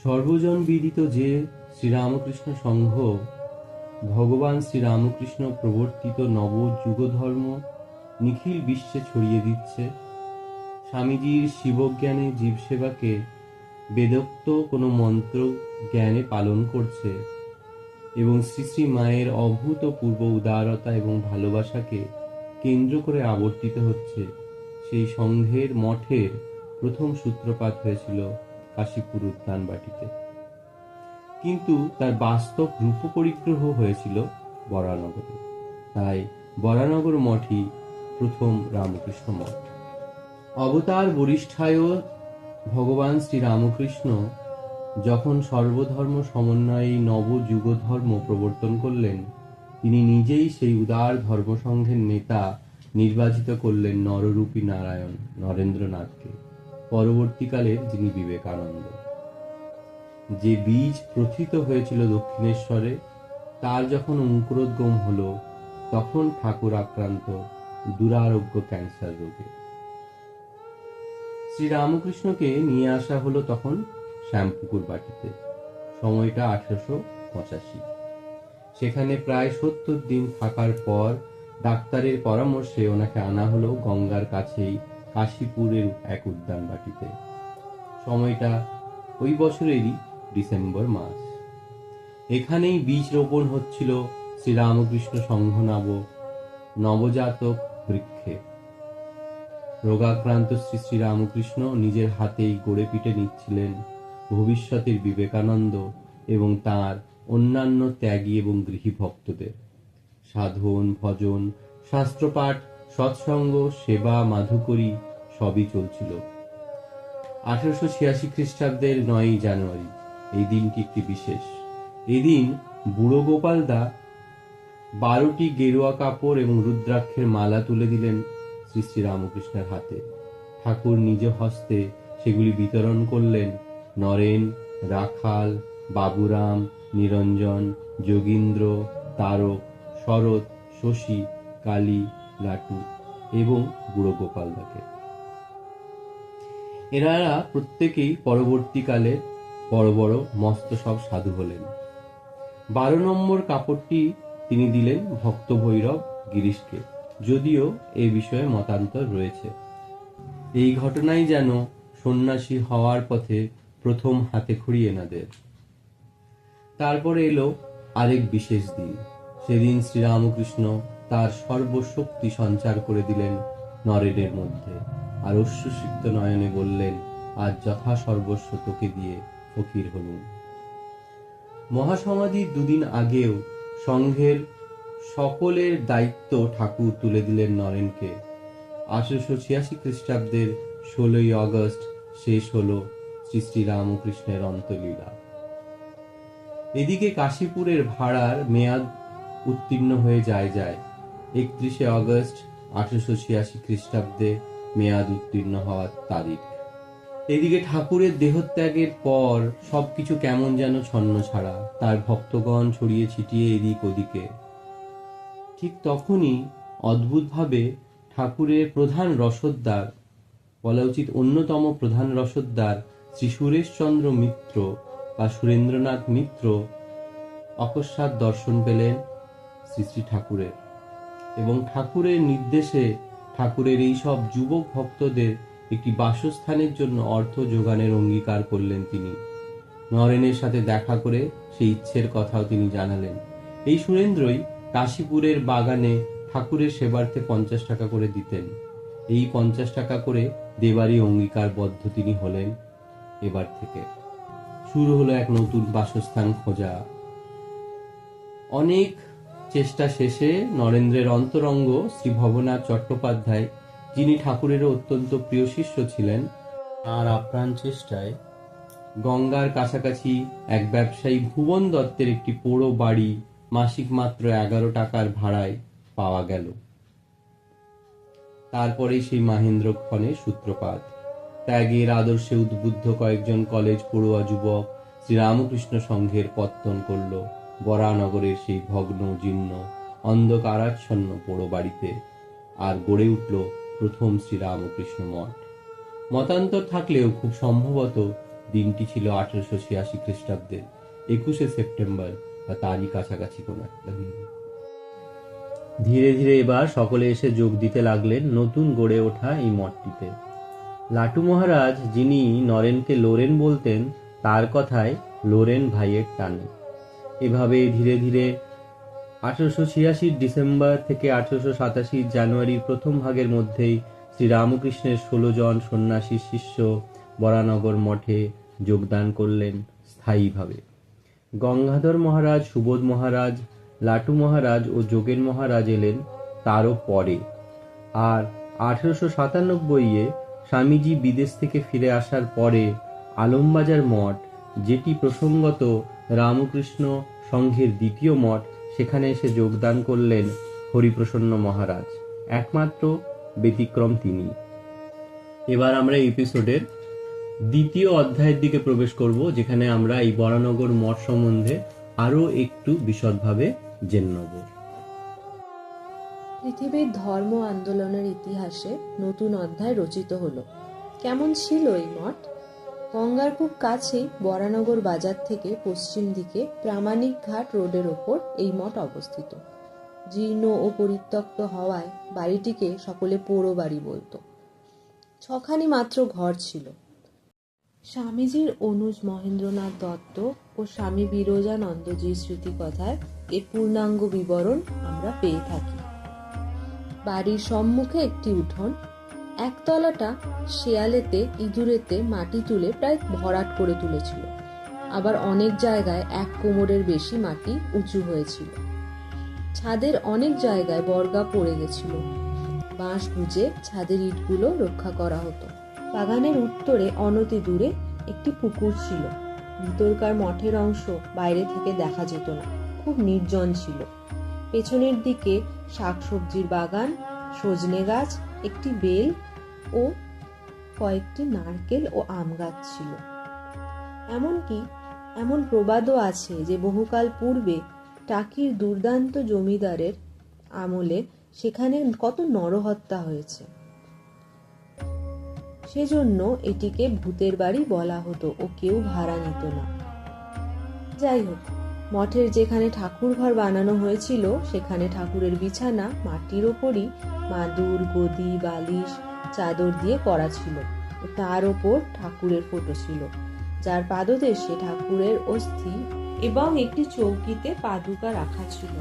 সর্বজন বিদিত যে শ্রীরামকৃষ্ণ সংঘ ভগবান শ্রীরামকৃষ্ণ প্রবর্তিত নব যুগধর্ম নিখিল বিশ্বে ছড়িয়ে দিচ্ছে, স্বামীজির শিবজ্ঞানে জীবসেবাকে বেদোক্ত কোনো মন্ত্র জ্ঞানে পালন করছে এবং শ্রী শ্রী মায়ের অভূতপূর্ব উদারতা এবং ভালোবাসাকে কেন্দ্র করে আবর্তিত হচ্ছে, সেই সংঘের মঠের প্রথম সূত্রপাত হয়েছিল কাশীপুর উদ্যানবাটিতে, কিন্তু তার বাস্তব রূপ পরিগ্রহ হয়েছিল বরানগরে। তাই বরানগর মঠই প্রথম রামকৃষ্ণ মঠ। অবতার বরিষ্ঠায় ভগবান শ্রীরামকৃষ্ণ যখন সর্বধর্ম সমন্বয়ে নব যুগ ধর্ম প্রবর্তন করলেন, তিনি নিজেই সেই উদার ধর্মসংঘের নেতা নির্বাচিত করলেন নররূপী নারায়ণ নরেন্দ্রনাথকে, পরবর্তীকালের যিনি বিবেকানন্দ। যে বীজ প্রথিত হয়েছিল দক্ষিণেশ্বরে, তার যখন অঙ্কুরোদ্গম হলো, তখন ঠাকুর আক্রান্ত দুরারোগ্য ক্যান্সার রোগে। শ্রীরামকৃষ্ণকে নিয়ে আসা হলো তখন শ্যামপুকুর বাটিতে। সময়টা 1885। সেখানে প্রায় 70 দিন থাকার পর ডাক্তারের পরামর্শে ওনাকে আনা হলো গঙ্গার কাছেই কাশীপুরের এক উদ্যান বাটিতে। সময়টা ওই বছরেরই ডিসেম্বর মাস। এখানেই বীজ রোপণ হচ্ছিল শ্রীরামকৃষ্ণ সংঘ নবজাতক বৃক্ষে। রোগাক্রান্ত শ্রী শ্রীরামকৃষ্ণ নিজের হাতেই গড়ে পিটে নিচ্ছিলেন ভবিষ্যতের বিবেকানন্দ এবং তার অন্যান্য ত্যাগী এবং গৃহী ভক্তদের। সাধন, ভজন, শাস্ত্রপাঠ, সৎসঙ্গ, সেবা, মাধুকরী সবই চলছিল। 1886 খ্রিস্টাব্দের 9 জানুয়ারি এই দিনটি একটি বিশেষ। এদিন বুড়ো গোপালদা 12টি গেরুয়া কাপড় এবং রুদ্রাক্ষের মালা তুলে দিলেন শ্রী শ্রীরামকৃষ্ণের হাতে। ঠাকুর নিজ হস্তে সেগুলি বিতরণ করলেন নরেন, রাখাল, বাবুরাম, নিরঞ্জন, যোগীন্দ্র, তারক, শরৎ, শশী, কালী, লাটু এবং বুড়ো গোপালদাকে। এনারা প্রত্যেকেই পরবর্তীকালে বড় বড় মস্ত সব সাধু হলেন। 12 নম্বর কাপড়টি তিনি দিলেন ভক্ত ভৈরব গিরিশকে, যদিও এ বিষয়ে মতান্তর রয়েছে। এই ঘটনাই যেন সন্ন্যাসী হওয়ার পথে প্রথম হাতেখড়ি এনাদের। তারপরে এলো আরেক বিশেষ দিন। সেদিন শ্রীরামকৃষ্ণ তার সর্বশক্তি সঞ্চার করে দিলেন নরেনের মধ্যে, আর অশ্রুসিক্ত নয়নে বললেন, আজ যথা সর্বস্ব তোকে দিয়ে ফকির হলুম। মহাসমাধির 2 দিন আগেও সংঘের সকলের দায়িত্ব ঠাকুর তুলে দিলেন নরেনকে। 1886 খ্রিস্টাব্দের 16 আগস্ট শেষ হলো শ্রী শ্রীরামকৃষ্ণের অন্তলীলা। এদিকে কাশীপুরের ভাড়ার মেয়াদ উত্তীর্ণ হয়ে যায়। 31 আগস্ট 1886 খ্রিস্টাব্দে মেয়াদ উত্তীর্ণ হওয়ার তারিখ। এদিকে ঠাকুরের দেহত্যাগের পর সবকিছু কেমন যেন ছন্নছাড়া, তার ভক্তগণ ছড়িয়ে ছিটিয়ে এদিক ওদিকে। ঠিক তখনই অদ্ভুতভাবে ঠাকুরের প্রধান রসদদার, বলা উচিত অন্যতম প্রধান রসদদার শ্রী সুরেশচন্দ্র মিত্র বা সুরেন্দ্রনাথ মিত্র অকস্মাৎ দর্শন পেলেন শ্রী শ্রী ঠাকুরের, এবং ঠাকুরের নির্দেশে ঠাকুরের এই সব যুবক ভক্তদের একটি বাসস্থানের জন্য অর্থ যোগানের অঙ্গীকার করলেন তিনি। নরেনের সাথে দেখা করে সেই ইচ্ছের কথাও তিনি জানালেন। এই সুরেন্দ্রই কাশীপুরের বাগানে ঠাকুরের সেবার্থে 50 টাকা করে দিতেন। এই 50 টাকা করে দেবারই অঙ্গীকারবদ্ধ তিনি হলেন। এবার থেকে শুরু হলো এক নতুন বাসস্থান খোঁজা। অনেক চেষ্টা শেষে নরেন্দ্রের অন্তরঙ্গ শ্রী ভবনাথ চট্টোপাধ্যায়, যিনি ঠাকুরেরও অত্যন্ত প্রিয় শিষ্য ছিলেন, আর আপ্রাণ চেষ্টায় গঙ্গার কাছাকাছি এক ব্যবসায়ী ভুবন দত্তের একটি পোড়ো বাড়ি মাসিক মাত্র 11 টাকার ভাড়ায় পাওয়া গেল। তারপরেই সেই মাহেন্দ্রক্ষণের সূত্রপাত। ত্যাগের আদর্শে উদ্বুদ্ধ কয়েকজন কলেজ পড়ুয়া যুবক শ্রীরামকৃষ্ণ সংঘের পত্তন করল বরানগরের সেই ভগ্ন জীর্ণ অন্ধকারাচ্ছন্ন পোড়ো বাড়িতে, আর গড়ে উঠল প্রথম শ্রীরামকৃষ্ণ মঠ। মতান্তর থাকলেও খুব সম্ভবত দিনটি ছিল 1886 খ্রিস্টাব্দের 21শে সেপ্টেম্বর বা তারই কাছাকাছি কোন একটা দিন। ধীরে ধীরে এবার সকলে এসে যোগ দিতে লাগলেন নতুন গড়ে ওঠা এই মঠটিতে। লাটু মহারাজ, যিনি নরেনকে লোরেন বলতেন, তার কথায় লোরেন ভাইয়ের টানে এভাবে ধীরে ধীরে 1886 ডিসেম্বর থেকে 1887 জানুয়ারির প্রথম ভাগের মধ্যেই শ্রীরামকৃষ্ণের 16 জন সন্ন্যাসী শিষ্য বরানগর মঠে যোগদান করলেন স্থায়ীভাবে। গঙ্গাধর মহারাজ, সুবোধ মহারাজ, লাটু মহারাজ ও যোগেন মহারাজ এলেন তারও পরে। আর 1897-এ স্বামীজি বিদেশ থেকে ফিরে আসার পরে আলমবাজার মঠ, যেটি প্রসঙ্গত রামকৃষ্ণ সংঘের দ্বিতীয় মঠ, সেখানে এসে যোগদান করলেন হরিপ্রসন্ন মহারাজ, একমাত্র ব্যতিক্রম তিনি। এবার আমরা এই এপিসোডের দ্বিতীয় অধ্যায়ের দিকে প্রবেশ করব, যেখানে আমরা এই বরানগর মঠ সম্বন্ধে আরো একটু বিশদভাবে জেনে নেব। পৃথিবীর ধর্ম আন্দোলনের ইতিহাসে নতুন অধ্যায় রচিত হলো। কেমন ছিল এই মঠ? গঙ্গার খুব কাছেই বরানগর বাজার থেকে পশ্চিম দিকে প্রামাণিক ঘাট রোডের ওপর এই মঠ অবস্থিত। জীর্ণ ও পরিত্যক্ত হওয়ায় বাড়িটিকে সকলে পোড়ো বাড়ি বলতো। 6খানি মাত্র ঘর ছিল। স্বামীজির অনুজ মহেন্দ্রনাথ দত্ত ও স্বামী বিরজানন্দজির স্মৃতিকথায় এর পূর্ণাঙ্গ বিবরণ আমরা পেয়ে থাকি। বাড়ির সম্মুখে একটি উঠোন, একতলাটা শেয়ালেতে ইঁদুরেতে মাটি তুলে প্রায় ভরাট করে তুলেছিল। আবার অনেক জায়গায় 1 কোমরের বেশি মাটি উঁচু হয়েছিল। ছাদের অনেক জায়গায় বর্গা পড়ে গেছিল। বাঁশ গুজে ছাদের ইটগুলো রক্ষা করা হতো। বাগানের উত্তরে অনতি দূরে একটি পুকুর ছিল। ভিতরকার মঠের অংশ বাইরে থেকে দেখা যেত না, খুব নির্জন ছিল। পেছনের দিকে শাকসবজির বাগান, সজনে গাছ, একটি বেল ও কয়েকটি নারকেল ও আম গাছ ছিল। এমনকি এমন প্রবাদও আছে যে বহুকাল পূর্বে টাকির দুর্দান্ত জমিদারের আমলে সেখানে কত নরহত্যা হয়েছে। সেজন্য এটিকে ভূতের বাড়ি বলা হতো ও কেউ ভাড়া নিত না। যাই হোক, মঠের যেখানে ঠাকুর ঘর বানানো হয়েছিল সেখানে ঠাকুরের বিছানা মাটির ওপরই মাদুর, গদি, বালিশ, চাদর দিয়ে করা ছিল ও তার ওপর ঠাকুরের ফটো ছিল, যার পাদদেশে ঠাকুরের অস্থি এবং একটি চৌকিতে পাদুকা রাখা ছিল।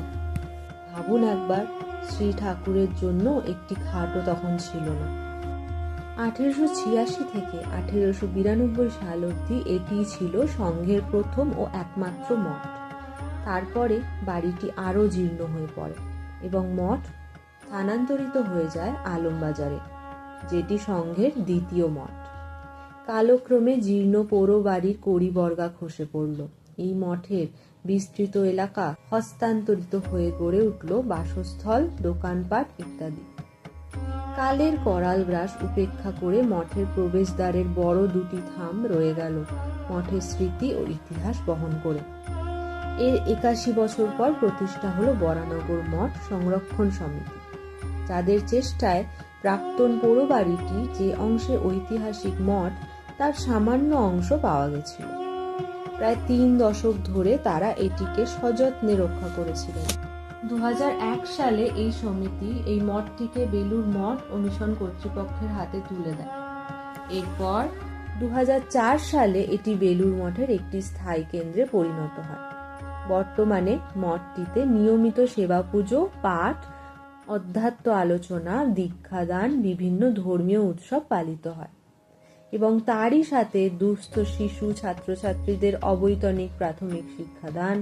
ভাবুন একবার, শ্রী ঠাকুরের জন্য একটি খাটও তখন ছিল না। 1886 থেকে 1892 সাল অবধি এটি ছিল সংঘের প্রথম ও একমাত্র মঠ। তারপরে বাড়িটি আরো জীর্ণ হয়ে পড়ে এবং মঠ স্থানান্তরিত হয়ে যায় আলমবাজারে, যেটি সংঘের দ্বিতীয় মঠ। কালক্রমে জীর্ণ পোড়ো বাড়ির কড়িবর্গা খসে পড়ল। এই মঠের বিস্তৃত এলাকা হস্তান্তরিত হয়ে গড়ে উঠল বাসস্থল, দোকানপাট ইত্যাদি। কালের করাল গ্রাস উপেক্ষা করে মঠের প্রবেশদ্বারের বড় 2টি থাম রয়ে গেল মঠের স্মৃতি ও ইতিহাস বহন করে। এর 81 বছর পর প্রতিষ্ঠা হলো বরানগর মঠ সংরক্ষণ সমিতি, যাদের চেষ্টায় প্রাক্তন পোড়ো বাড়িটি যে অংশে ঐতিহাসিক মঠ তার সামান্য অংশ পাওয়া গেছিল। প্রায় 3 দশক ধরে তারা এটিকে সযত্নে রক্ষা করেছিলেন। 2001 সালে এই সমিতি এই মঠটিকে বেলুড় মঠ ও মিশন কর্তৃপক্ষের হাতে তুলে দেয়। এরপর 2004 সালে এটি বেলুড় মঠের একটি স্থায়ী কেন্দ্রে পরিণত হয়। বর্তমানে মঠটিতে নিয়মিত সেবা পুজো, পাঠ, অধ্যাত্ম আলোচনা, দীক্ষাদান, বিভিন্ন ধর্মীয় উৎসব পালিত হয় এবং তারই সাথে দুস্থ শিশু ছাত্রছাত্রীদের অবৈতনিক প্রাথমিক শিক্ষাদান,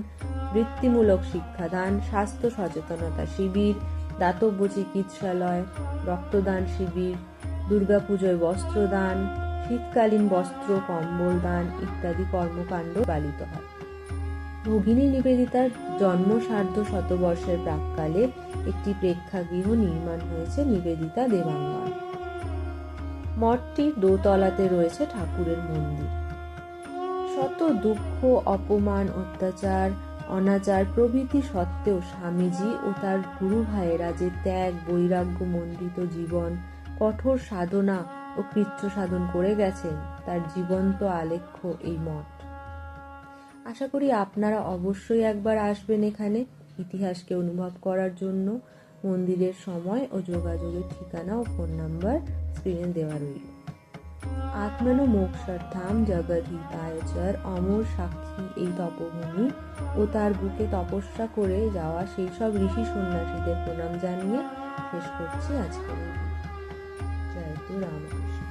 বৃত্তিমূলক শিক্ষাদান, স্বাস্থ্য সচেতনতা শিবির, দাতব্য চিকিৎসালয়, রক্তদান শিবির, দুর্গাপুজোয় বস্ত্রদান, শীতকালীন বস্ত্র কম্বল দান ইত্যাদি কর্মকাণ্ড পালিত হয়। ভগিনী নিবেদিতার জন্ম সার্ধ শতবর্ষের প্রাক্কালে একটি প্রেক্ষাগৃহ নির্মাণ হয়েছে নিবেদিতা দেবাঙ্গন। মঠটির দোতলাতে রয়েছে ঠাকুরের মন্দির। শত দুঃখ, অপমান, অত্যাচার, অনাচার প্রভৃতি সত্ত্বেও স্বামীজি ও তার গুরু ভাইয়েরা যে ত্যাগ, বৈরাগ্য মণ্ডিত জীবন, কঠোর সাধনা ও ও কৃচ্ছ সাধন করে গেছেন তার জীবন্ত আলেখ্য এই মঠ। আশা করি আপনারা অবশ্যই একবার আসবেন এখানে ইতিহাসকে অনুভব করার জন্য। মন্দিরের সময় ও যোগাযোগের ঠিকানা ও ফোন নাম্বার স্ক্রিনে দেওয়া রইল। আত্মনো মোক্ষার্থাম জগদ্ধিতায়চর অমর সাক্ষী এই তপভূমি ও তার বুকে তপস্যা করে যাওয়া সেই সব ঋষি সন্ন্যাসীদের প্রণাম জানিয়ে শেষ করছি আজকের এই ভিডিও। জয় তো রামকৃষ্ণ।